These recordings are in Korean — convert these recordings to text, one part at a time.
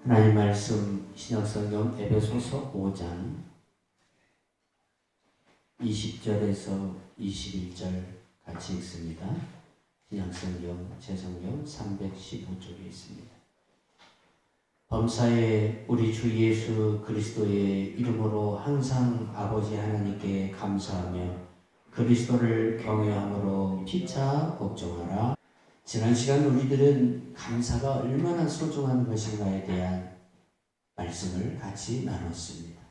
하나님 말씀 신약성경 에베소서 5장 20절에서 21절 같이 읽습니다. 신약성경 제성경 315쪽에 있습니다. 범사에 우리 주 예수 그리스도의 이름으로 항상 아버지 하나님께 감사하며 그리스도를 경외함으로 피차 복종하라. 지난 시간 우리들은 감사가 얼마나 소중한 것인가에 대한 말씀을 같이 나눴습니다.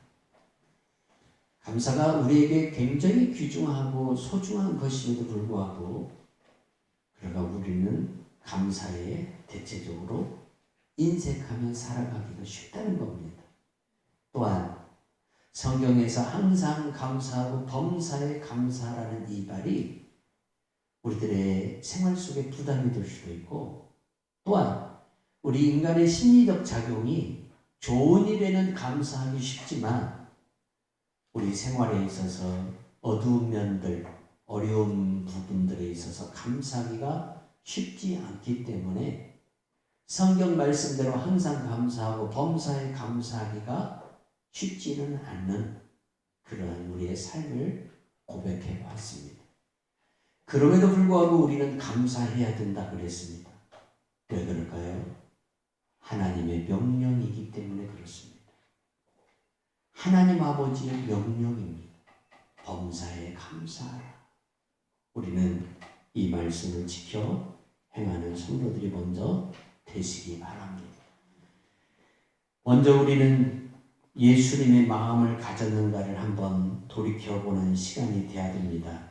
감사가 우리에게 굉장히 귀중하고 소중한 것임에도 불구하고 그러나 우리는 감사에 대체적으로 인색하며 살아가기가 쉽다는 겁니다. 또한 성경에서 항상 감사하고 범사에 감사라는 이 말이 우리들의 생활 속에 부담이 될 수도 있고, 또한 우리 인간의 심리적 작용이 좋은 일에는 감사하기 쉽지만 우리 생활에 있어서 어두운 면들, 어려운 부분들에 있어서 감사하기가 쉽지 않기 때문에 성경 말씀대로 항상 감사하고 범사에 감사하기가 쉽지는 않는 그러한 우리의 삶을 고백해 봤습니다. 그럼에도 불구하고 우리는 감사해야 된다 그랬습니다. 왜 그럴까요? 하나님의 명령이기 때문에 그렇습니다. 하나님 아버지의 명령입니다. 범사에 감사하라. 우리는 이 말씀을 지켜 행하는 성도들이 먼저 되시기 바랍니다. 먼저 우리는 예수님의 마음을 가졌는가를 한번 돌이켜보는 시간이 되어야 됩니다.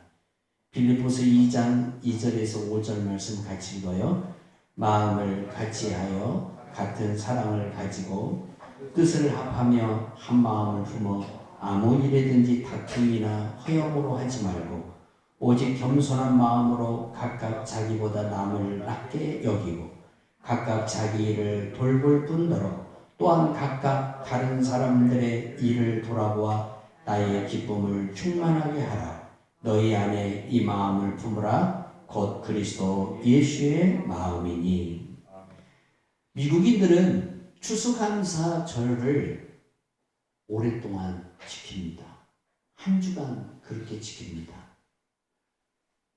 빌립보서 2장 2절에서 5절 말씀 같이 읽어요. 마음을 같이하여 같은 사랑을 가지고 뜻을 합하며 한 마음을 품어 아무 일에든지 다툼이나 허영으로 하지 말고 오직 겸손한 마음으로 각각 자기보다 남을 낮게 여기고 각각 자기 일을 돌볼 뿐더러 또한 각각 다른 사람들의 일을 돌아보아 나의 기쁨을 충만하게 하라. 너희 안에 이 마음을 품으라. 곧 그리스도 예수의 마음이니. 미국인들은 추수감사절을 오랫동안 지킵니다. 한 주간 그렇게 지킵니다.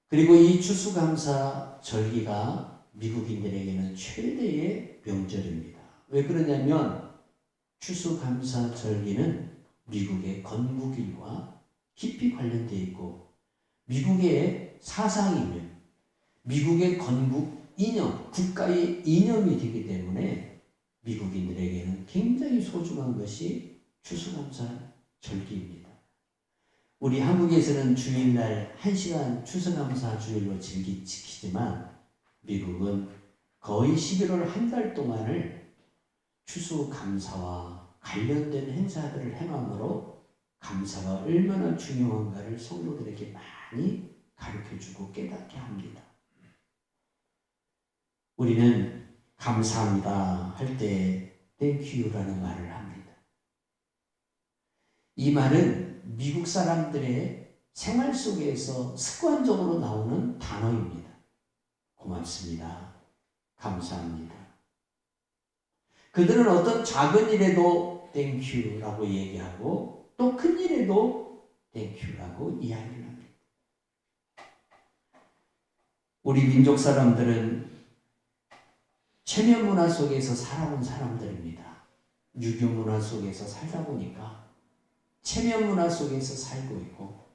그리고 이 추수감사 절기가 미국인들에게는 최대의 명절입니다. 왜 그러냐면 추수감사 절기는 미국의 건국일과 깊이 관련되어 있고 미국의 사상이며 미국의 건국 이념, 국가의 이념이 되기 때문에 미국인들에게는 굉장히 소중한 것이 추수감사 절기입니다. 우리 한국에서는 주일날 1시간 추수감사 주일로 지키지만 미국은 거의 11월 한 달 동안을 추수감사와 관련된 행사들을 행함으로 감사가 얼마나 중요한가를 성도들에게 많이 가르쳐주고 깨닫게 합니다. 우리는 감사합니다 할 때 Thank you라는 말을 합니다. 이 말은 미국 사람들의 생활 속에서 습관적으로 나오는 단어입니다. 고맙습니다. 감사합니다. 그들은 어떤 작은 일에도 Thank you라고 얘기하고 또 큰 일에도 Thank you라고 이야기를 합니다. 우리 민족 사람들은 체면 문화 속에서 살아온 사람들입니다. 유교 문화 속에서 살다 보니까 체면 문화 속에서 살고 있고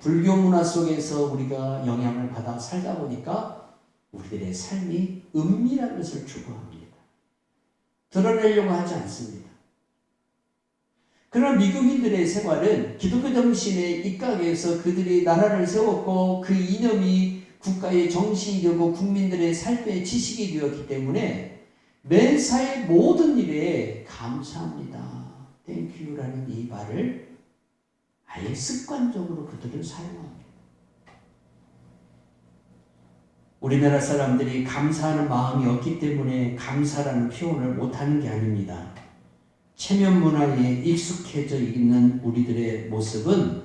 불교 문화 속에서 우리가 영향을 받아 살다 보니까 우리들의 삶이 은밀한 것을 추구합니다. 드러내려고 하지 않습니다. 그러나 미국인들의 생활은 기독교 정신의 입각에서 그들이 나라를 세웠고 그 이념이 국가의 정신이 되고 국민들의 삶의 지식이 되었기 때문에 매사의 모든 일에 감사합니다. Thank you라는 이 말을 아예 습관적으로 그들은 사용합니다. 우리나라 사람들이 감사하는 마음이 없기 때문에 감사라는 표현을 못하는 게 아닙니다. 체면 문화에 익숙해져 있는 우리들의 모습은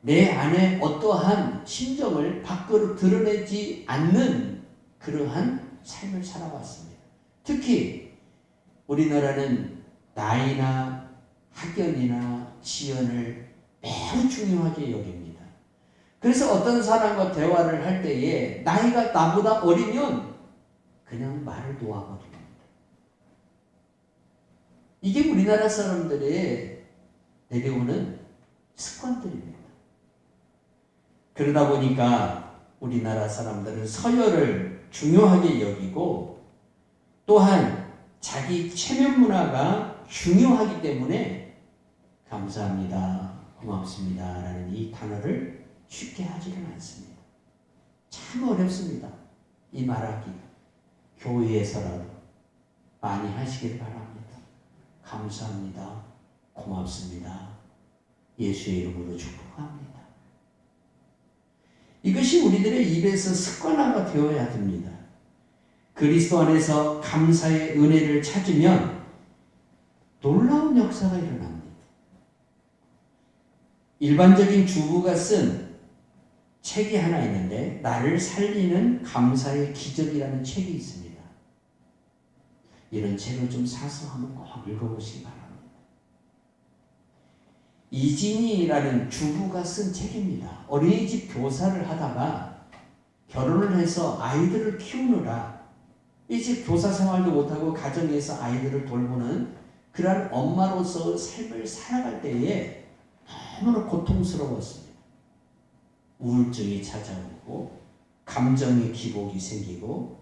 내 안에 어떠한 심정을 밖으로 드러내지 않는 그러한 삶을 살아왔습니다. 특히 우리나라는 나이나 학연이나 지연을 매우 중요하게 여깁니다. 그래서 어떤 사람과 대화를 할 때에 나이가 나보다 어리면 그냥 말을 놓아버립니다. 이게 우리나라 사람들의 내려오는 습관들입니다. 그러다 보니까 우리나라 사람들은 서열을 중요하게 여기고 또한 자기 체면 문화가 중요하기 때문에 감사합니다, 고맙습니다 라는 이 단어를 쉽게 하지는 않습니다. 참 어렵습니다. 이 말하기 교회에서라도 많이 하시길 바랍니다. 감사합니다, 고맙습니다, 예수의 이름으로 축복합니다. 이것이 우리들의 입에서 습관화가 되어야 됩니다. 그리스도 안에서 감사의 은혜를 찾으면 놀라운 역사가 일어납니다. 일반적인 주부가 쓴 책이 하나 있는데 나를 살리는 감사의 기적이라는 책이 있습니다. 이런 책을 좀 사서 한번 꼭 읽어보시기 바랍니다. 이진이라는 주부가 쓴 책입니다. 어린이집 교사를 하다가 결혼을 해서 아이들을 키우느라 이 집 교사 생활도 못하고 가정에서 아이들을 돌보는 그러한 엄마로서 삶을 살아갈 때에 너무나 고통스러웠습니다. 우울증이 찾아오고 감정의 기복이 생기고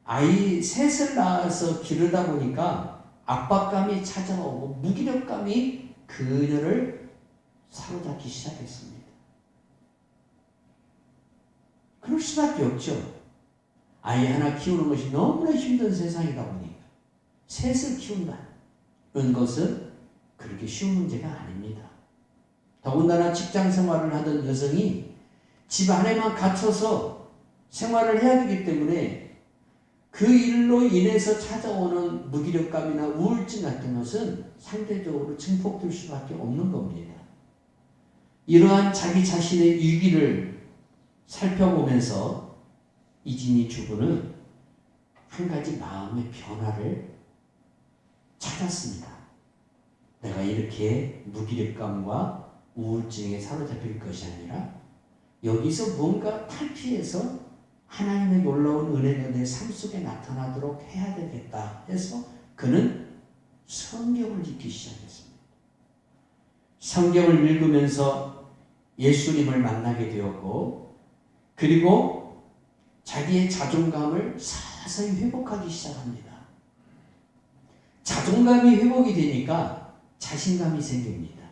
아이 셋을 낳아서 기르다 보니까 압박감이 찾아오고 무기력감이 그녀를 사로잡기 시작했습니다. 그럴 수밖에 없죠. 아이 하나 키우는 것이 너무나 힘든 세상이다 보니까 셋을 키운다는 것은 그렇게 쉬운 문제가 아닙니다. 더군다나 직장 생활을 하던 여성이 집 안에만 갇혀서 생활을 해야 되기 때문에 그 일로 인해서 찾아오는 무기력감이나 우울증 같은 것은 상대적으로 증폭될 수밖에 없는 겁니다. 이러한 자기 자신의 위기를 살펴보면서 이진희 주부는 한 가지 마음의 변화를 찾았습니다. 내가 이렇게 무기력감과 우울증에 사로잡힐 것이 아니라 여기서 뭔가 탈피해서 하나님의 놀라운 은혜가 내 삶 속에 나타나도록 해야 되겠다 해서 그는 성경을 읽기 시작했습니다. 성경을 읽으면서 예수님을 만나게 되었고 그리고 자기의 자존감을 서서히 회복하기 시작합니다. 자존감이 회복이 되니까 자신감이 생깁니다.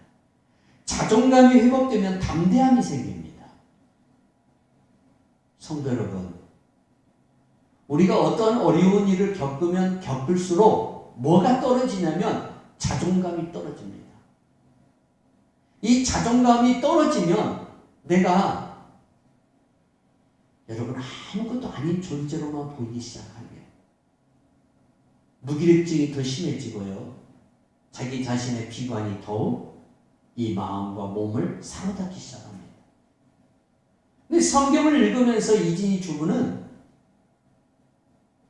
자존감이 회복되면 담대함이 생깁니다. 성도 여러분, 우리가 어떤 어려운 일을 겪으면 겪을수록 뭐가 떨어지냐면 자존감이 떨어집니다. 이 자존감이 떨어지면 내가 여러분 아무것도 아닌 존재로만 보이기 시작하면 무기력증이 더 심해지고요. 자기 자신의 비관이 더욱 이 마음과 몸을 사로잡기 시작합니다. 근데 성경을 읽으면서 이진희 주부는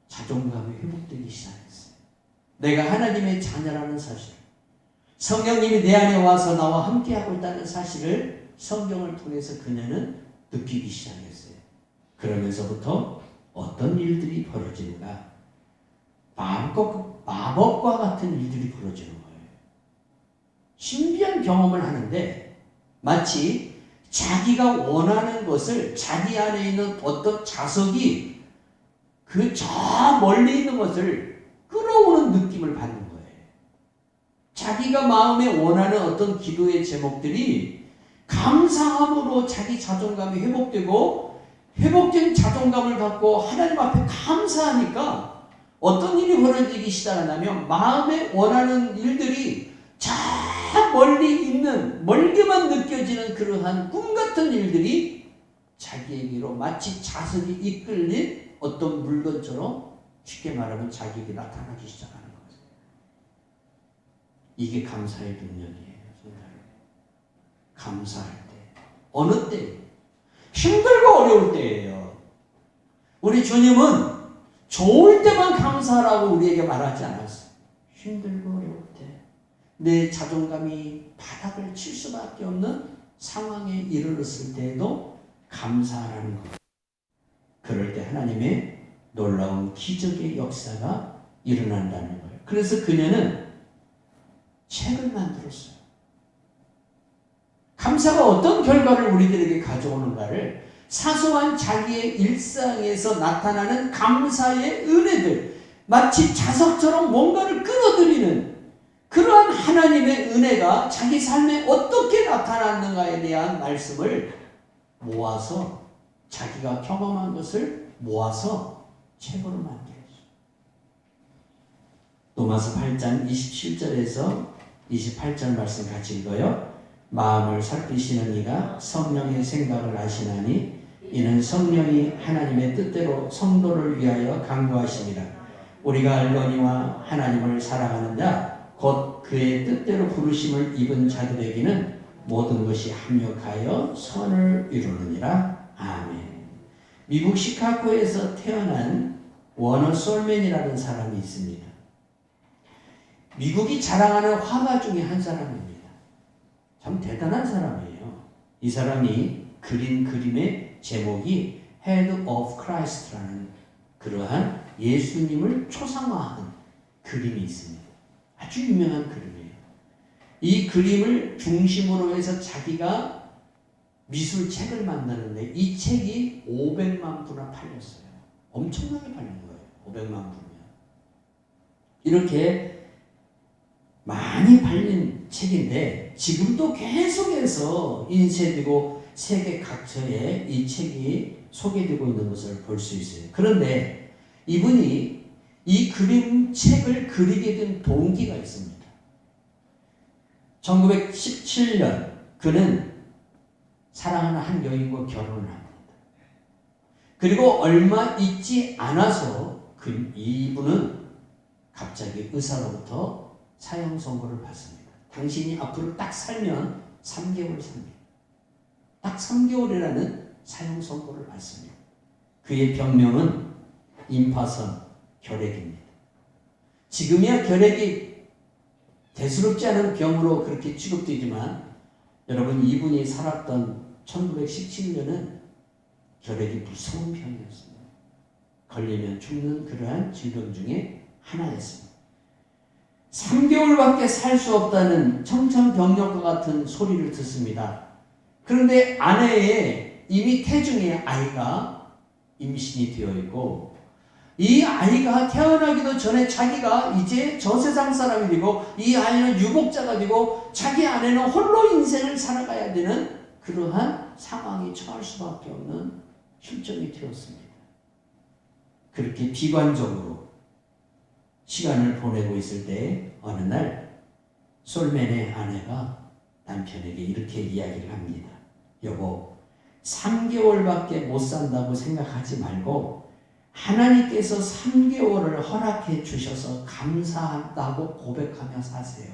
자존감이 회복되기 시작했어요. 내가 하나님의 자녀라는 사실, 성령님이 내 안에 와서 나와 함께하고 있다는 사실을 성경을 통해서 그녀는 느끼기 시작했어요. 그러면서부터 어떤 일들이 벌어지는가? 마법과 같은 일들이 벌어지는 거예요. 신비한 경험을 하는데 마치 자기가 원하는 것을 자기 안에 있는 어떤 자석이 그 저 멀리 있는 것을 끌어오는 느낌을 받는 거예요. 자기가 마음에 원하는 어떤 기도의 제목들이 감사함으로 자기 자존감이 회복되고 회복된 자존감을 갖고 하나님 앞에 감사하니까 어떤 일이 벌어지기 시작하냐면 마음에 원하는 일들이 저 멀리 있는 멀게만 느껴지는 그러한 꿈 같은 일들이 자기에게로 마치 자석이 이끌린 어떤 물건처럼 쉽게 말하면 자기에게 나타나기 시작하는 거죠. 이게 감사의 능력이에요. 감사할 때 어느 때 힘들고 어려울 때예요. 우리 주님은 좋을 때만 감사하라고 우리에게 말하지 않았어요. 힘들고 어려울 때, 내 자존감이 바닥을 칠 수밖에 없는 상황에 이르렀을 때에도 감사하라는 것. 그럴 때 하나님의 놀라운 기적의 역사가 일어난다는 거예요. 그래서 그녀는 책을 만들었어요. 감사가 어떤 결과를 우리들에게 가져오는가를 사소한 자기의 일상에서 나타나는 감사의 은혜들, 마치 자석처럼 뭔가를 끌어들이는 그러한 하나님의 은혜가 자기 삶에 어떻게 나타났는가에 대한 말씀을 모아서 자기가 경험한 것을 모아서 책으로 만들었어요. 로마서 8장 27절에서 28절 말씀 같이 읽어요. 마음을 살피시는 이가 성령의 생각을 아시나니 이는 성령이 하나님의 뜻대로 성도를 위하여 강구하시니라. 우리가 알거니와 하나님을 사랑하는 자 곧 그의 뜻대로 부르심을 입은 자들에게는 모든 것이 합력하여 선을 이루느니라. 아멘. 미국 시카고에서 태어난 워너 솔맨이라는 사람이 있습니다. 미국이 자랑하는 화가 중에 한 사람입니다. 참 대단한 사람이에요. 이 사람이 그린 그림의 제목이 Head of Christ라는 그러한 예수님을 초상화한 그림이 있습니다. 아주 유명한 그림이에요. 이 그림을 중심으로 해서 자기가 미술책을 만드는데 이 책이 500만 부나 팔렸어요. 엄청나게 팔린 거예요. 500만 부면. 이렇게 많이 팔린 책인데 지금도 계속해서 인쇄되고 세계 각처에 이 책이 소개되고 있는 것을 볼 수 있어요. 그런데 이분이 이 그림책을 그리게 된 동기가 있습니다. 1917년 그는 사랑하는 한 여인과 결혼을 합니다. 그리고 얼마 있지 않아서 이분은 갑자기 의사로부터 사형 선고를 받습니다. 당신이 앞으로 딱 살면 3개월 삽니다. 딱 3개월이라는 사형 선고를 받습니다. 그의 병명은 임파선 결핵입니다. 지금이야 결핵이 대수롭지 않은 병으로 그렇게 취급되지만 여러분 이분이 살았던 1917년은 결핵이 무서운 병이었습니다. 걸리면 죽는 그러한 질병 중에 하나였습니다. 3개월밖에 살 수 없다는 청천벽력과 같은 소리를 듣습니다. 그런데 아내의 이미 태중의 아이가 임신이 되어 있고 이 아이가 태어나기도 전에 자기가 이제 저 세상 사람이 되고 이 아이는 유복자가 되고 자기 아내는 홀로 인생을 살아가야 되는 그러한 상황에 처할 수밖에 없는 실정이 되었습니다. 그렇게 비관적으로 시간을 보내고 있을 때 어느 날 솔맨의 아내가 남편에게 이렇게 이야기를 합니다. 여보, 3개월밖에 못 산다고 생각하지 말고 하나님께서 3개월을 허락해 주셔서 감사한다고 고백하며 사세요.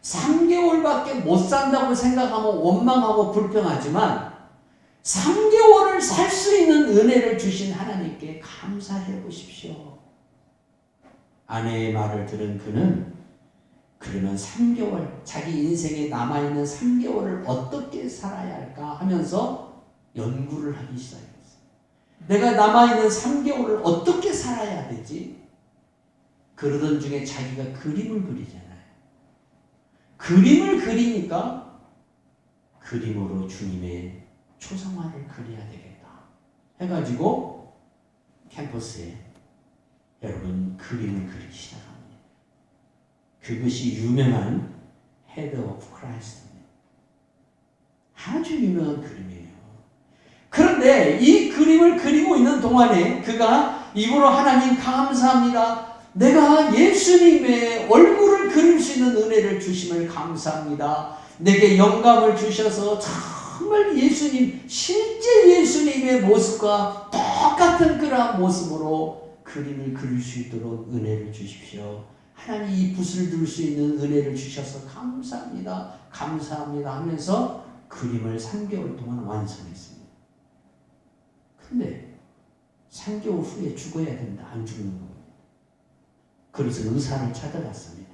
3개월밖에 못 산다고 생각하면 원망하고 불평하지만 3개월을 살 수 있는 은혜를 주신 하나님께 감사해 보십시오. 아내의 말을 들은 그는 그러면 3개월, 자기 인생에 남아있는 3개월을 어떻게 살아야 할까 하면서 연구를 하기 시작했어요. 내가 남아있는 3개월을 어떻게 살아야 되지? 그러던 중에 자기가 그림을 그리잖아요. 그림을 그리니까 그림으로 주님의 초상화를 그려야 되겠다 해가지고 캠퍼스에 여러분 그림을 그리기 시작합니다. 그것이 유명한 Head of Christ입니다. 아주 유명한 그림이에요. 그런데 이 그림을 그리고 있는 동안에 그가 입으로 하나님 감사합니다. 내가 예수님의 얼굴을 그릴 수 있는 은혜를 주심을 감사합니다. 내게 영감을 주셔서 정말 예수님, 실제 예수님의 모습과 똑같은 그러한 모습으로 그림을 그릴 수 있도록 은혜를 주십시오. 하나님 이 붓을 들 수 있는 은혜를 주셔서 감사합니다. 감사합니다 하면서 그림을 3개월 동안 완성했습니다. 근데 3개월 후에 죽어야 된다. 안 죽는 겁니다. 그래서 의사를 찾아갔습니다.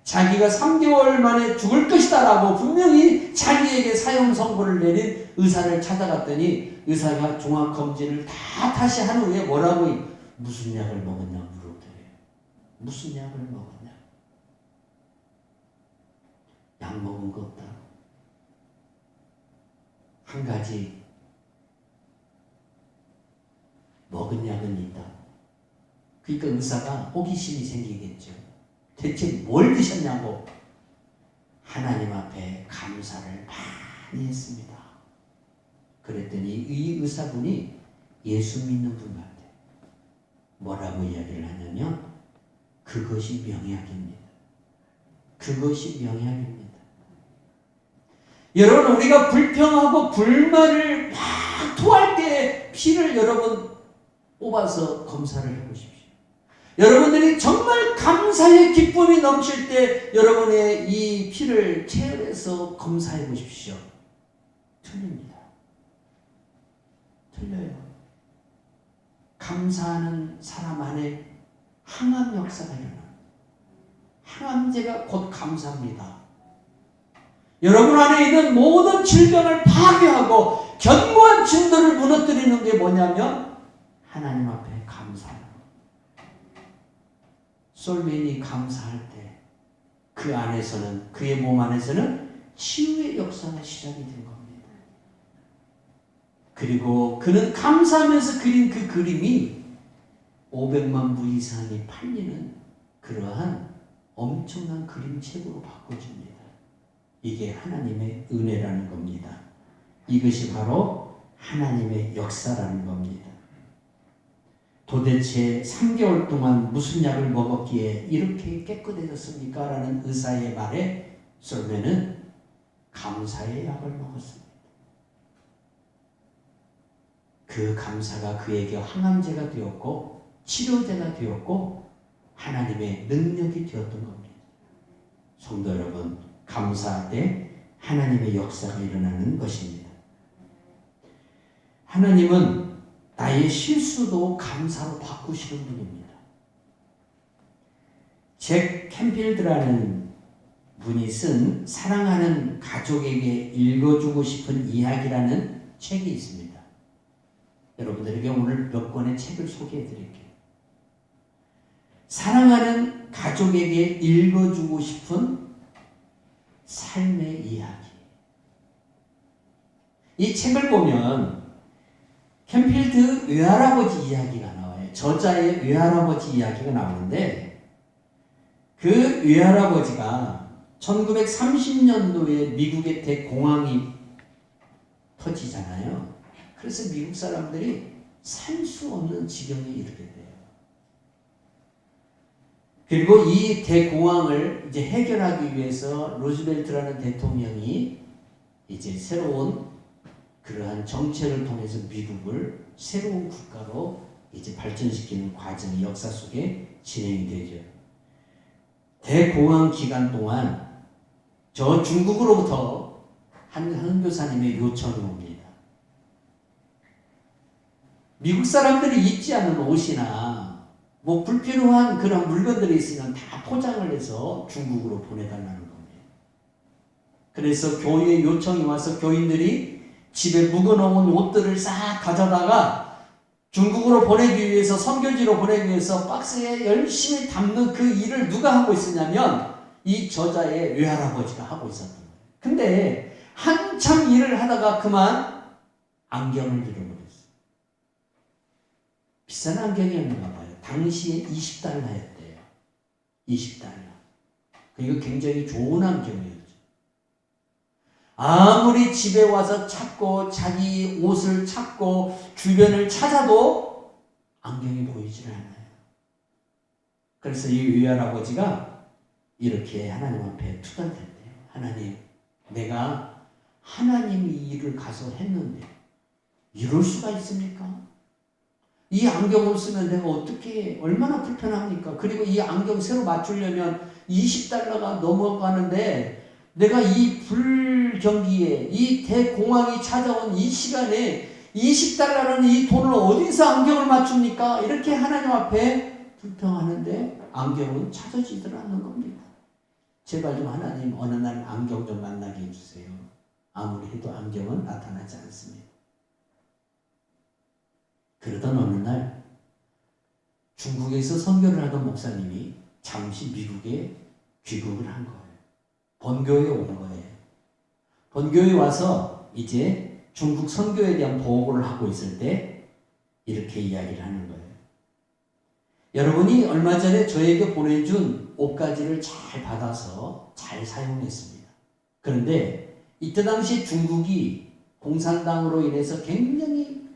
자기가 3개월 만에 죽을 것이다 라고 분명히 자기에게 사형 선고를 내린 의사를 찾아갔더니 의사가 종합검진을 다 다시 한 후에 뭐라고 무슨 약을 먹었냐 물어보더래요. 무슨 약을 먹었냐. 약 먹은 거 없다. 한 가지 먹은 약은 있다. 그러니까 의사가 호기심이 생기겠죠. 대체 뭘 드셨냐고 하나님 앞에 감사를 많이 했습니다. 그랬더니 이 의사분이 예수 믿는 분 같아요. 뭐라고 이야기를 하냐면 그것이 명약입니다. 그것이 명약입니다. 여러분 우리가 불평하고 불만을 막 토할 때 피를 여러분 뽑아서 검사를 해보십시오. 여러분들이 정말 감사의 기쁨이 넘칠 때 여러분의 이 피를 체열해서 검사해 보십시오. 틀립니다. 틀려요. 감사하는 사람 안에 항암 역사가 일어납니다. 항암제가 곧 감사입니다. 여러분 안에 있는 모든 질병을 파괴하고 견고한 진도를 무너뜨리는 게 뭐냐면 하나님 앞에 감사합니다. 솔메인이 감사할 때 그 안에서는 그의 몸 안에서는 치유의 역사가 시작이 된 겁니다. 그리고 그는 감사하면서 그린 그 그림이 500만 부 이상이 팔리는 그러한 엄청난 그림책으로 바꿔줍니다. 이게 하나님의 은혜라는 겁니다. 이것이 바로 하나님의 역사라는 겁니다. 도대체 3개월 동안 무슨 약을 먹었기에 이렇게 깨끗해졌습니까? 라는 의사의 말에 솔메는 감사의 약을 먹었습니다. 그 감사가 그에게 항암제가 되었고 치료제가 되었고 하나님의 능력이 되었던 겁니다. 성도 여러분, 감사할 때 하나님의 역사가 일어나는 것입니다. 하나님은 나의 실수도 감사로 바꾸시는 분입니다. 잭 캔필드라는 분이 쓴 사랑하는 가족에게 읽어주고 싶은 이야기라는 책이 있습니다. 여러분들에게 오늘 몇 권의 책을 소개해 드릴게요. 사랑하는 가족에게 읽어주고 싶은 삶의 이야기. 이 책을 보면 캠필드 외할아버지 이야기가 나와요. 저자의 외할아버지 이야기가 나오는데 그 외할아버지가 1930년도에 미국의 대공황이 터지잖아요. 그래서 미국 사람들이 살 수 없는 지경에 이르게 돼요. 그리고 이 대공황을 이제 해결하기 위해서 루즈벨트라는 대통령이 이제 새로운 그러한 정책을 통해서 미국을 새로운 국가로 이제 발전시키는 과정이 역사 속에 진행이 되죠. 대공황 기간 동안 저 중국으로부터 한 선교사님의 요청이 옵니다. 미국 사람들이 입지 않는 옷이나 뭐 불필요한 그런 물건들이 있으면 다 포장을 해서 중국으로 보내달라는 겁니다. 그래서 교회에 요청이 와서 교인들이 집에 묵어놓은 옷들을 싹 가져다가 중국으로 보내기 위해서 선교지로 보내기 위해서 박스에 열심히 담는 그 일을 누가 하고 있었냐면 이 저자의 외할아버지가 하고 있었던 거예요. 근데 한참 일을 하다가 그만 안경을 잃어버렸어요. 비싼 안경이었나 봐요. 당시에 $20였대요. $20. 그리고 굉장히 좋은 안경이었죠. 아무리 집에 와서 찾고 자기 옷을 찾고 주변을 찾아도 안경이 보이질 않아요. 그래서 이 외할아버지가 이렇게 하나님 앞에 투덜댔대요. 하나님, 내가 하나님 이 일을 가서 했는데 이럴 수가 있습니까? 이 안경을 쓰면 내가 어떻게 얼마나 불편합니까? 그리고 이 안경 새로 맞추려면 $20가 넘어가는데 내가 이 불경기에 이 대공황이 찾아온 이 시간에 $20라는 이 돈을 어디서 안경을 맞춥니까? 이렇게 하나님 앞에 불평하는데 안경은 찾아지질 않는 겁니다. 제발 좀 하나님 어느 날 안경 좀 만나게 해주세요. 아무리 해도 안경은 나타나지 않습니다. 그러던 어느 날 중국에서 선교를 하던 목사님이 잠시 미국에 귀국을 한 거예요. 본교에 온 거예요. 본교에 와서 이제 중국 선교에 대한 보고를 하고 있을 때 이렇게 이야기를 하는 거예요. 여러분이 얼마 전에 저에게 보내준 옷가지를 잘 받아서 잘 사용했습니다. 그런데 이때 당시 중국이 공산당으로 인해서 굉장히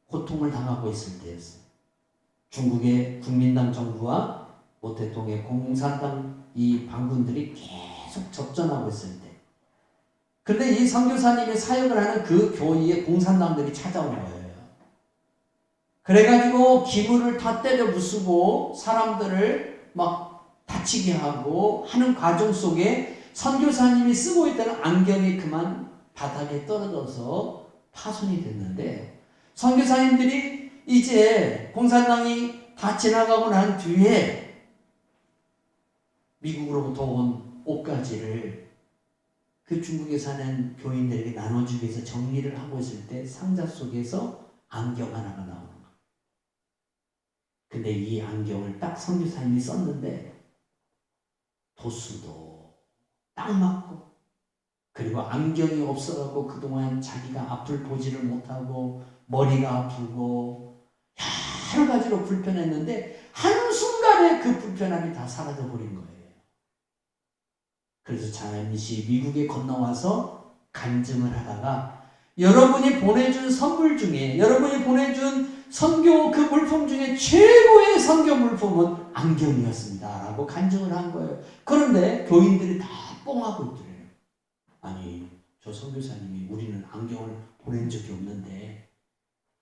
고통을 당하고 있을 때였어요. 중국의 국민당 정부와 모태통의 공산당 이 반군들이 계속 접전하고 있을 때, 그런데 이 선교사님의 사역을 하는 그 교회에 공산당들이 찾아온 거예요. 그래가지고 기물을 다 때려 부수고 사람들을 막 다치게 하고 하는 과정 속에 선교사님이 쓰고 있던 안경이 그만 바닥에 떨어져서 파손이 됐는데, 선교사님들이 이제 공산당이 다 지나가고 난 뒤에 미국으로부터 온 옷가지를 그 중국에 사는 교인들에게 나눠주기 위해서 정리를 하고 있을 때 상자 속에서 안경 하나가 나오는 거예요. 근데 이 안경을 딱 선교사님이 썼는데 도수도 딱 맞고, 그리고 안경이 없어갖고 그동안 자기가 앞을 보지를 못하고 머리가 아프고 여러 가지로 불편했는데 한순간에 그 불편함이 다 사라져 버린 거예요. 그래서 잠시 미국에 건너와서 간증을 하다가 여러분이 보내준 선물 중에, 여러분이 보내준 선교 그 물품 중에 최고의 선교 물품은 안경이었습니다 라고 간증을 한 거예요. 그런데 교인들이 다 뻥하고 있더래요. 아니, 저 선교사님이 우리는 안경을 보낸 적이 없는데,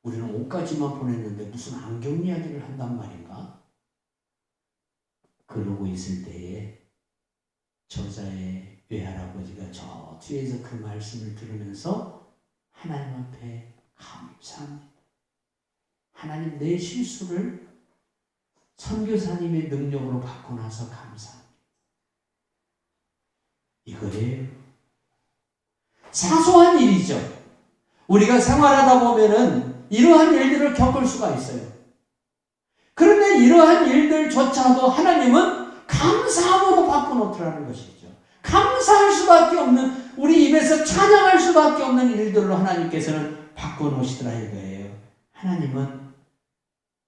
우리는 옷까지만 보냈는데 무슨 안경 이야기를 한단 말인가? 그러고 있을 때에 저자의 외할아버지가 저 뒤에서 그 말씀을 들으면서 하나님 앞에 감사합니다. 하나님, 내 실수를 선교사님의 능력으로 바꿔놔서 감사합니다. 이거예요. 사소한 일이죠. 우리가 생활하다 보면은 이러한 일들을 겪을 수가 있어요. 그런데 이러한 일들조차도 하나님은 감사함으로 바꿔놓더라는 것이죠. 감사할 수밖에 없는, 우리 입에서 찬양할 수밖에 없는 일들로 하나님께서는 바꿔놓으시더라 이거예요. 하나님은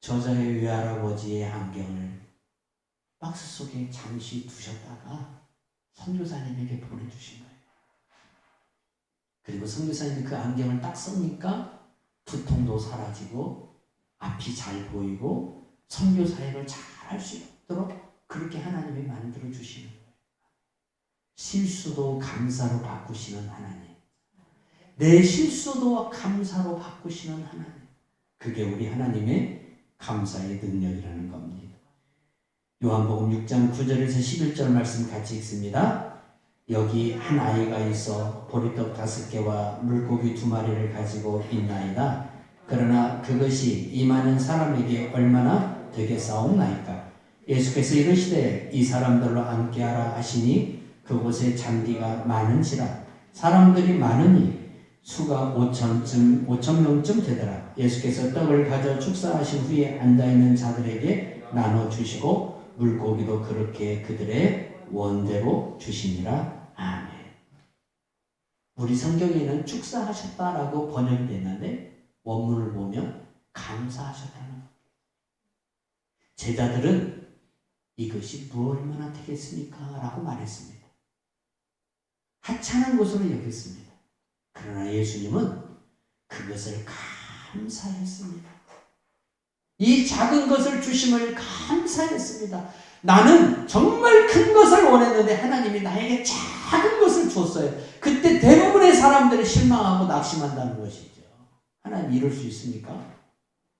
저자의 외할아버지의 안경을 박스 속에 잠시 두셨다가 선교사님에게 보내주신 거예요. 그리고 선교사님이 그 안경을 딱 쓰니까 두통도 사라지고 앞이 잘 보이고 선교 사역을 잘 할 수 있도록 그렇게 하나님이 만들어 주시는 거예요. 실수도 감사로 바꾸시는 하나님, 내 실수도 감사로 바꾸시는 하나님, 그게 우리 하나님의 감사의 능력이라는 겁니다. 요한복음 6장 9절에서 11절 말씀 같이 읽습니다. 여기 한 아이가 있어 보리떡 5개와 물고기 2마리를 가지고 있나이다. 그러나 그것이 이 많은 사람에게 얼마나 되겠사옵나이까. 예수께서 이르시되 이 사람들로 함께하라 하시니 그곳에 잔디가 많은지라. 사람들이 많으니 수가 5,000명쯤 되더라. 예수께서 떡을 가져 축사하신 후에 앉아있는 자들에게 나눠주시고 물고기도 그렇게 그들의 원대로 주시니라. 아멘. 우리 성경에는 축사하셨다라고 번역됐는데 원문을 보면 감사하셨다는 겁니다. 제자들은 이것이 무얼마나 되겠습니까? 라고 말했습니다. 하찮은 것으로 여겼습니다. 그러나 예수님은 그것을 감사했습니다. 이 작은 것을 주심을 감사했습니다. 나는 정말 큰 것을 원했는데 하나님이 나에게 작은 것을 줬어요. 그때 대부분의 사람들이 실망하고 낙심한다는 것이죠. 하나님 이럴 수 있습니까?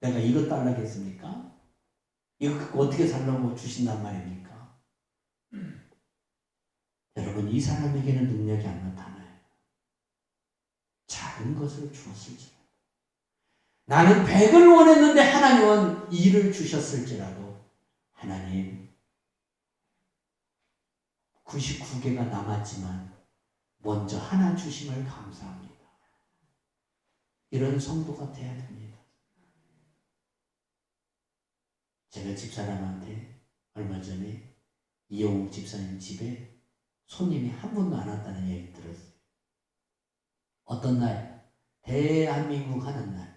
내가 이것 달라겠습니까? 이거 어떻게 살라고 주신단 말입니까? 여러분, 이 사람에게는 능력이 안 나타나요. 작은 것을 주었을지라도, 나는 100을 원했는데 하나님은 2를 주셨을지라도 하나님 99개가 남았지만 먼저 하나 주심을 감사합니다. 이런 성도가 돼야 됩니다. 제가 집사람한테 얼마 전에 이용욱 집사님 집에 손님이 한 분도 안 왔다는 얘기 들었어요. 어떤 날? 대한민국 하는 날.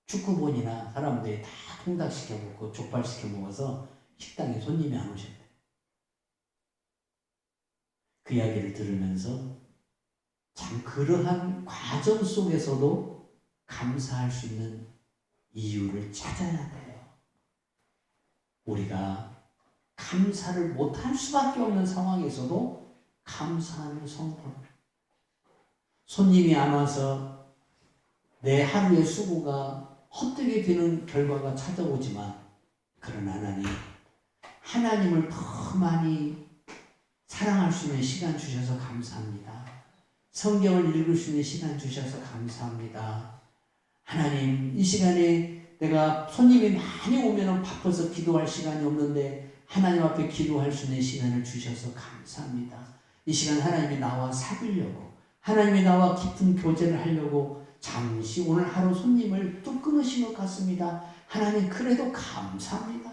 축구본이나 사람들이 다 통닭시켜 먹고 족발시켜 먹어서 식당에 손님이 안 오셨대요. 그 이야기를 들으면서 참 그러한 과정 속에서도 감사할 수 있는 이유를 찾아야 돼요. 우리가 감사를 못할 수밖에 없는 상황에서도 감사하는 성도. 손님이 안 와서 내 하루의 수고가 헛되게 되는 결과가 찾아오지만, 그러나 하나님을 더 많이 사랑할 수 있는 시간 주셔서 감사합니다. 성경을 읽을 수 있는 시간 주셔서 감사합니다. 하나님, 이 시간에 내가 손님이 많이 오면 바빠서 기도할 시간이 없는데 하나님 앞에 기도할 수 있는 시간을 주셔서 감사합니다. 이 시간 하나님이 나와 사귀려고, 하나님이 나와 깊은 교제를 하려고 잠시 오늘 하루 손님을 뚝 끊으신 것 같습니다. 하나님, 그래도 감사합니다.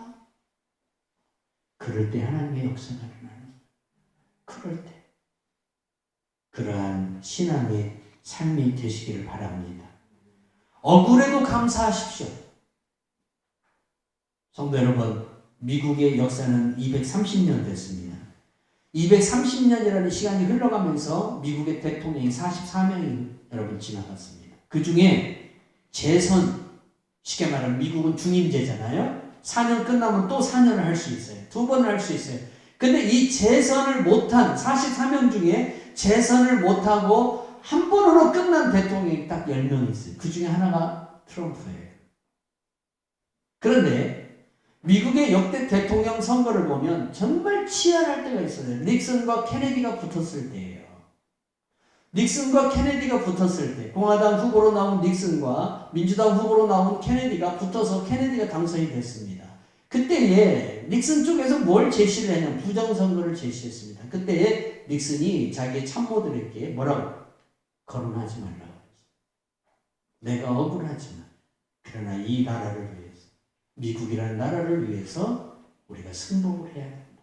그럴 때 하나님의 역사가 일어나는, 그럴 때 그러한 신앙의 삶이 되시기를 바랍니다. 억울해도 감사하십시오. 성도 여러분, 미국의 역사는 230년 됐습니다. 230년이라는 시간이 흘러가면서 미국의 대통령이 44명이 여러분 지나갔습니다. 그 중에 재선, 쉽게 말하면 미국은 중임제잖아요. 4년 끝나면 또 4년을 할 수 있어요. 2번을 할 수 있어요. 근데 이 재선을 못한 44명 중에 재선을 못하고 한 번으로 끝난 대통령이 딱 10명 있어요. 그 중에 하나가 트럼프예요. 그런데 미국의 역대 대통령 선거를 보면 정말 치열할 때가 있어요. 닉슨과 케네디가 붙었을 때예요. 닉슨과 케네디가 붙었을 때, 공화당 후보로 나온 닉슨과 민주당 후보로 나온 케네디가 붙어서 케네디가 당선이 됐습니다. 그때에 닉슨 쪽에서 뭘 제시를 했냐면 부정선거를 제시했습니다. 그때에 닉슨이 자기의 참모들에게 뭐라고? 거론하지 말라고 했어요. 내가 억울하지만, 그러나 이 나라를 위해서, 미국이라는 나라를 위해서 우리가 승복을 해야 된다.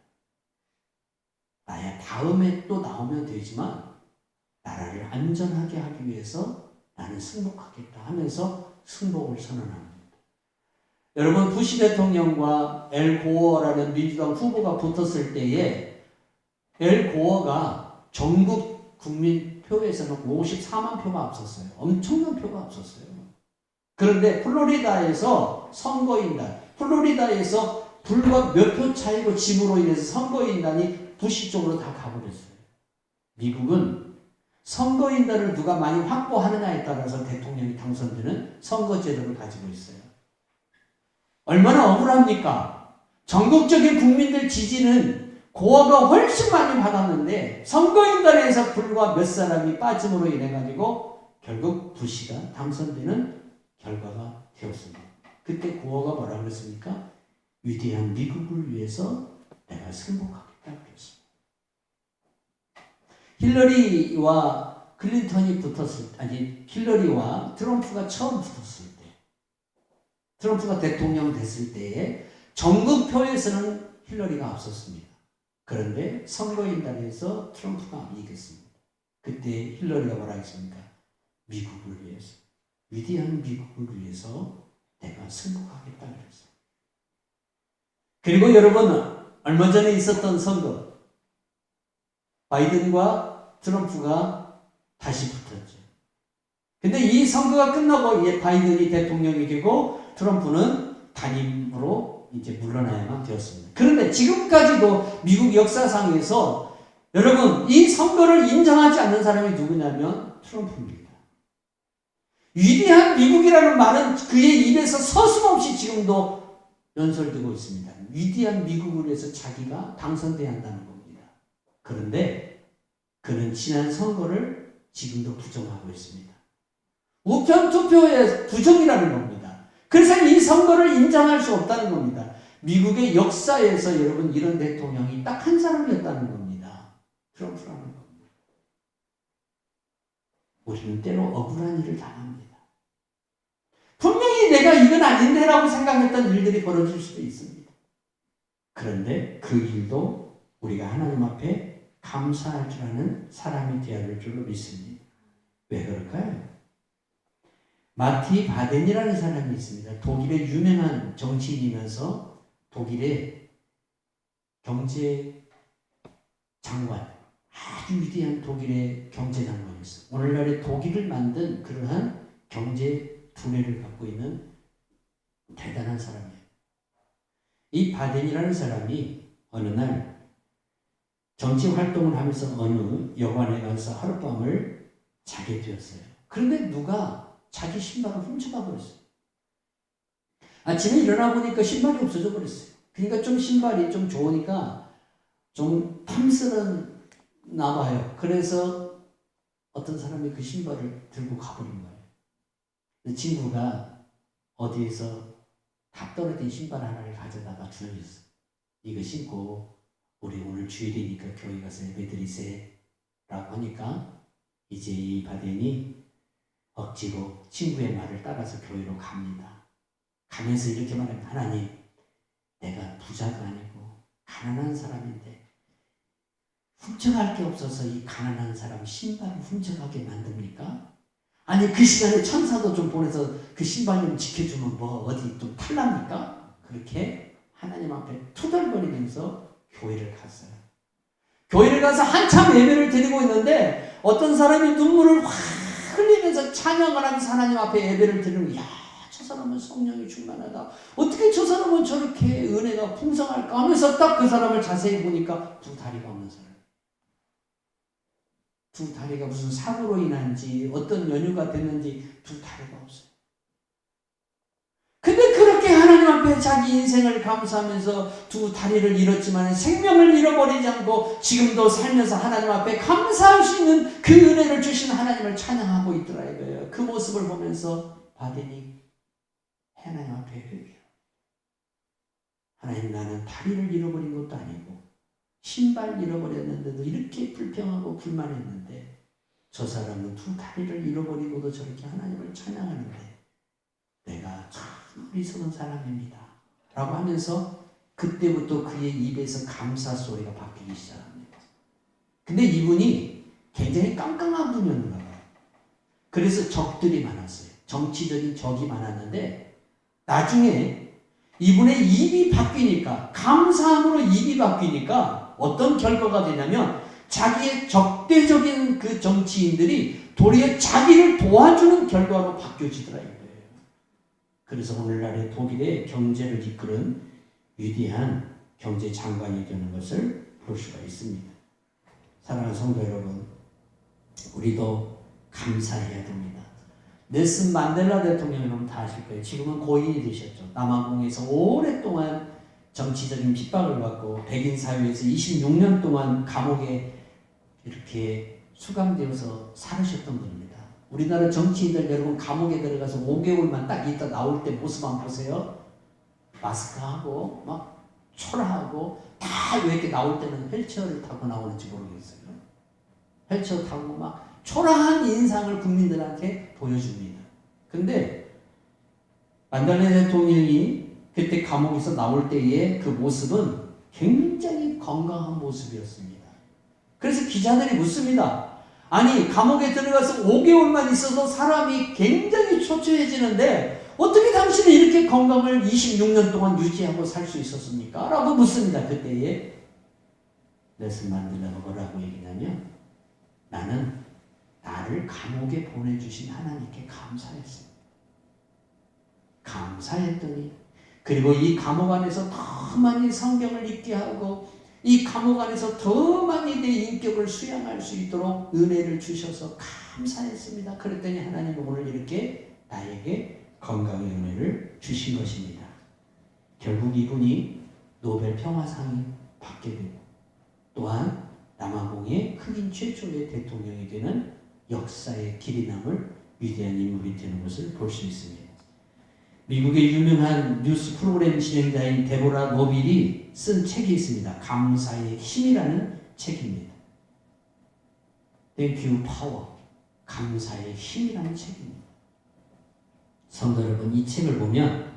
나야 다음에 또 나오면 되지만 나라를 안전하게 하기 위해서 나는 승복하겠다 하면서 승복을 선언합니다. 여러분, 부시 대통령과 엘 고어라는 민주당 후보가 붙었을 때에 엘 고어가 전국 국민 표에서는 54만 표가 앞섰어요. 엄청난 표가 앞섰어요. 그런데 플로리다에서 선거인단, 플로리다에서 불과 몇 표 차이로 짐으로 인해서 선거인단이 부시 쪽으로 다 가버렸어요. 미국은 선거인단을 누가 많이 확보하느냐에 따라서 대통령이 당선되는 선거제도를 가지고 있어요. 얼마나 억울합니까? 전국적인 국민들 지지는 고어가 훨씬 많이 받았는데 선거인단에서 불과 몇 사람이 빠짐으로 인해가지고 결국 부시가 당선되는 결과가 되었습니다. 그때 고어가 뭐라고 그랬습니까? 위대한 미국을 위해서 내가 승복하겠다 그랬습니다. 힐러리와 클린턴이 힐러리와 트럼프가 처음 붙었을 때, 트럼프가 대통령 됐을 때에 전국표에서는 힐러리가 앞섰습니다. 그런데 선거인단에서 트럼프가 이겼습니다. 그때 힐러리가 뭐라 했습니까? 미국을 위해서, 위대한 미국을 위해서 내가 승복하겠다 그랬어요. 그리고 여러분, 얼마 전에 있었던 선거, 바이든과 트럼프가 다시 붙었죠. 근데 이 선거가 끝나고 이제 바이든이 대통령이 되고 트럼프는 단임으로 이제 물러나야만 되었습니다. 그런데 지금까지도 미국 역사상에서 여러분, 이 선거를 인정하지 않는 사람이 누구냐면 트럼프입니다. 위대한 미국이라는 말은 그의 입에서 서슴없이 지금도 연설되고 있습니다. 위대한 미국을 위해서 자기가 당선돼야 한다는 겁니다. 그런데 그는 지난 선거를 지금도 부정하고 있습니다. 우편 투표의 부정이라는 겁니다. 그래서 이 선거를 인정할 수 없다는 겁니다. 미국의 역사에서 여러분 이런 대통령이 딱 한 사람이었다는 겁니다. 트럼프라는 겁니다. 우리는 때로 억울한 일을 당합니다. 분명히 내가 이건 아닌데 라고 생각했던 일들이 벌어질 수도 있습니다. 그런데 그 일도 우리가 하나님 앞에 감사할 줄 아는 사람이 되어야 할 줄로 믿습니다. 왜 그럴까요? 마티 바덴이라는 사람이 있습니다. 독일의 유명한 정치인이면서 독일의 경제 장관, 아주 위대한 독일의 경제 장관이었어요. 오늘날의 독일을 만든 그러한 경제 두뇌를 갖고 있는 대단한 사람이에요. 이 바덴이라는 사람이 어느 날 정치 활동을 하면서 어느 여관에 가서 하룻밤을 자게 되었어요. 그런데 누가 자기 신발을 훔쳐가 버렸어요. 아침에 일어나 보니까 신발이 없어져 버렸어요. 그러니까 좀 신발이 좀 좋으니까 좀 탐스러나 봐요. 그래서 어떤 사람이 그 신발을 들고 가버린 거예요. 그 친구가 어디에서 다 떨어진 신발 하나를 가져다가 주어줬어요. 이거 신고 우리 오늘 주일이니까 교회 가서 예배 드리세요 라고 하니까 이제 이 바덴이 억지로 친구의 말을 따라서 교회로 갑니다. 가면서 이렇게 말합니다. 하나님, 내가 부자가 아니고 가난한 사람인데 훔쳐갈 게 없어서 이 가난한 사람 신발을 훔쳐가게 만듭니까? 아니 그 시간에 천사도 좀 보내서 그 신발 좀 지켜주면 뭐 어디 좀 탈납니까? 그렇게 하나님 앞에 투덜거리면서 교회를 갔어요. 교회를 가서 한참 예배를 드리고 있는데 어떤 사람이 눈물을 확 흘리면서 찬양을 하면서 하나님 앞에 예배를 드리는 거예요. 야, 저 사람은 성령이 충만하다. 어떻게 저 사람은 저렇게 은혜가 풍성할까 하면서 딱 그 사람을 자세히 보니까 두 다리가 없는 사람. 두 다리가 무슨 사고로 인한지 어떤 연유가 됐는지 두 다리가 없어요. 근데 그렇게 하나님 앞에 자기 인생을 감사하면서 두 다리를 잃었지만 생명을 잃어버리지 않고 지금도 살면서 하나님 앞에 감사할 수 있는 그 은혜를 주신 하나님을 찬양하고 있더라 이거예요. 그 모습을 보면서 바덴이 하나님 앞에 회개해요. 하나님, 나는 다리를 잃어버린 것도 아니고 신발 잃어버렸는데도 이렇게 불평하고 불만했는데 저 사람은 두 다리를 잃어버리고도 저렇게 하나님을 찬양하는데 내가 참 어리석은 사람입니다 라고 하면서 그때부터 그의 입에서 감사 소리가 바뀌기 시작합니다. 근데 이분이 굉장히 깜깜한 분이었나 봐요. 그래서 적들이 많았어요. 정치적인 적이 많았는데 나중에 이분의 입이 바뀌니까, 감사함으로 입이 바뀌니까 어떤 결과가 되냐면 자기의 적대적인 그 정치인들이 도리어 자기를 도와주는 결과로 바뀌어지더라 이거예요. 그래서 오늘날의 독일의 경제를 이끄는 위대한 경제 장관이 되는 것을 볼 수가 있습니다. 사랑하는 성도 여러분, 우리도 감사해야 됩니다. 넬슨 만델라 대통령 여러분 다 아실 거예요. 지금은 고인이 되셨죠. 남아공에서 오랫동안 정치적인 핍박을 받고 백인 사회에서 26년 동안 감옥에 이렇게 수감되어서 살으셨던 분입니다. 우리나라 정치인들 여러분 감옥에 들어가서 5개월만 딱 있다 나올 때 모습 한번 보세요. 마스크하고 막 초라하고 다 왜 이렇게 나올 때는 휠체어를 타고 나오는지 모르겠어요. 휠체어 타고 막 초라한 인상을 국민들한테 보여줍니다. 근데 만달레 대통령이 그때 감옥에서 나올 때의 그 모습은 굉장히 건강한 모습이었습니다. 그래서 기자들이 묻습니다. 아니 감옥에 들어가서 5개월만 있어도 사람이 굉장히 초췌해지는데 어떻게 당신은 이렇게 건강을 26년 동안 유지하고 살 수 있었습니까? 라고 묻습니다. 그때에 넬슨 만델라가 뭐라고 얘기냐면 나는 나를 감옥에 보내주신 하나님께 감사했습니다. 감사했더니 그리고 이 감옥 안에서 더 많이 성경을 읽게 하고 이 감옥 안에서 더 많이 내 인격을 수양할 수 있도록 은혜를 주셔서 감사했습니다. 그랬더니 하나님은 오늘 이렇게 나에게 건강의 은혜를 주신 것입니다. 결국 이분이 노벨 평화상을 받게 되고 또한 남아공의 흑인 최초의 대통령이 되는 역사의 길이 남을 위대한 인물이 되는 것을 볼 수 있습니다. 미국의 유명한 뉴스 프로그램 진행자인 데보라 노빌이 쓴 책이 있습니다. 감사의 힘이라는 책입니다. Thank you power. 감사의 힘이라는 책입니다. 성도 여러분, 이 책을 보면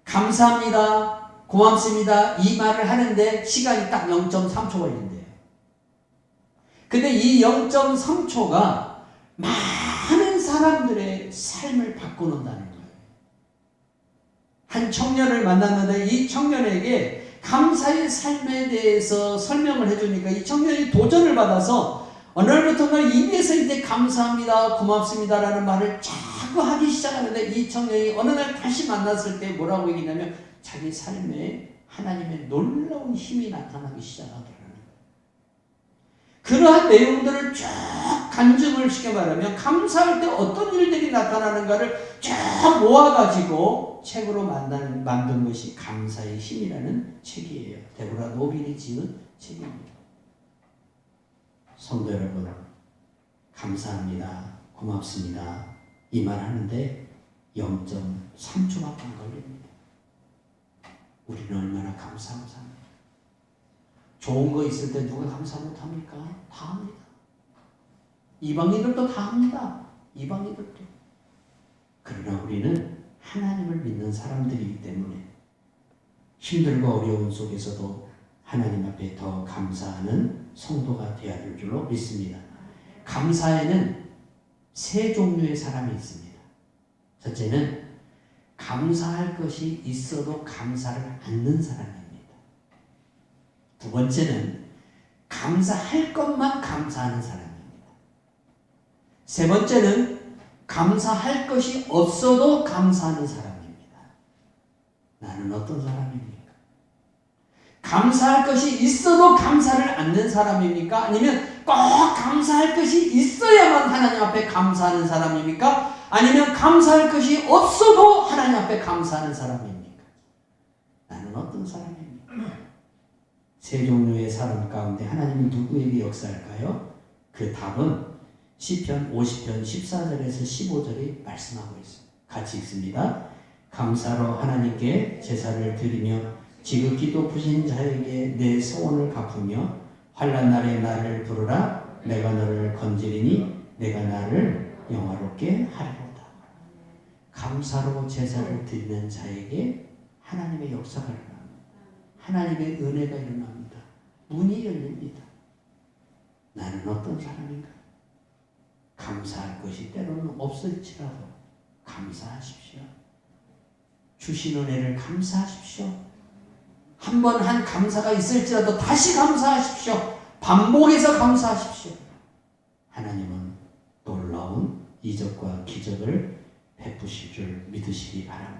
감사합니다, 고맙습니다 이 말을 하는데 시간이 딱 0.3초 걸린대요. 근데 이 0.3초가 많은 사람들의 삶을 바꿔놓는다는 거예요. 한 청년을 만났는데 이 청년에게 감사의 삶에 대해서 설명을 해주니까 이 청년이 도전을 받아서 어느 날부터가 입에서 이제 감사합니다, 고맙습니다 라는 말을 자꾸 하기 시작하는데 이 청년이 어느 날 다시 만났을 때 뭐라고 얘기냐면 자기 삶에 하나님의 놀라운 힘이 나타나기 시작하더라고요. 그러한 내용들을 쭉 간증을 시켜 말하면 감사할 때 어떤 일들이 나타나는가를 쭉 모아가지고 책으로 만든 것이 감사의 힘이라는 책이에요. 데보라 노빌이 지은 책입니다. 성도 여러분, 감사합니다, 고맙습니다 이 말 하는데 0.3초밖에 안 걸립니다. 우리는 얼마나 감사하고 삽니까? 좋은 거 있을 때 누가 감사 못합니까? 다 합니다. 이방인들도 다 합니다. 이방인들도. 그러나 우리는 하나님을 믿는 사람들이기 때문에 힘들고 어려운 속에서도 하나님 앞에 더 감사하는 성도가 되어야 될 줄로 믿습니다. 감사에는 세 종류의 사람이 있습니다. 첫째는 감사할 것이 있어도 감사를 않는 사람입니다. 두 번째는 감사할 것만 감사하는 사람입니다. 세 번째는 감사할 것이 없어도 감사하는 사람입니다. 나는 어떤 사람입니까? 감사할 것이 있어도 감사를 않는 사람입니까? 아니면 꼭 감사할 것이 있어야만 하나님 앞에 감사하는 사람입니까? 아니면 감사할 것이 없어도 하나님 앞에 감사하는 사람입니까? 나는 어떤 사람입니까? 세 종류의 사람 가운데 하나님은 누구에게 역사할까요? 그 답은 시편 50편 14절에서 15절이 말씀하고 있습니다. 같이 읽습니다. 감사로 하나님께 제사를 드리며 지극히 높으신 자에게 내 소원을 갚으며 환난 날에 나를 부르라. 내가 너를 건지리니 내가 나를 영화롭게 하리로다. 감사로 제사를 드리는 자에게 하나님의 역사가 일어납니다. 하나님의 은혜가 일어납니다. 문이 열립니다. 나는 어떤 사람인가? 감사할 것이 때로는 없을지라도 감사하십시오. 주신 은혜를 감사하십시오. 한 번 한 감사가 있을지라도 다시 감사하십시오. 반복해서 감사하십시오. 하나님은 놀라운 이적과 기적을 베푸실 줄 믿으시기 바랍니다.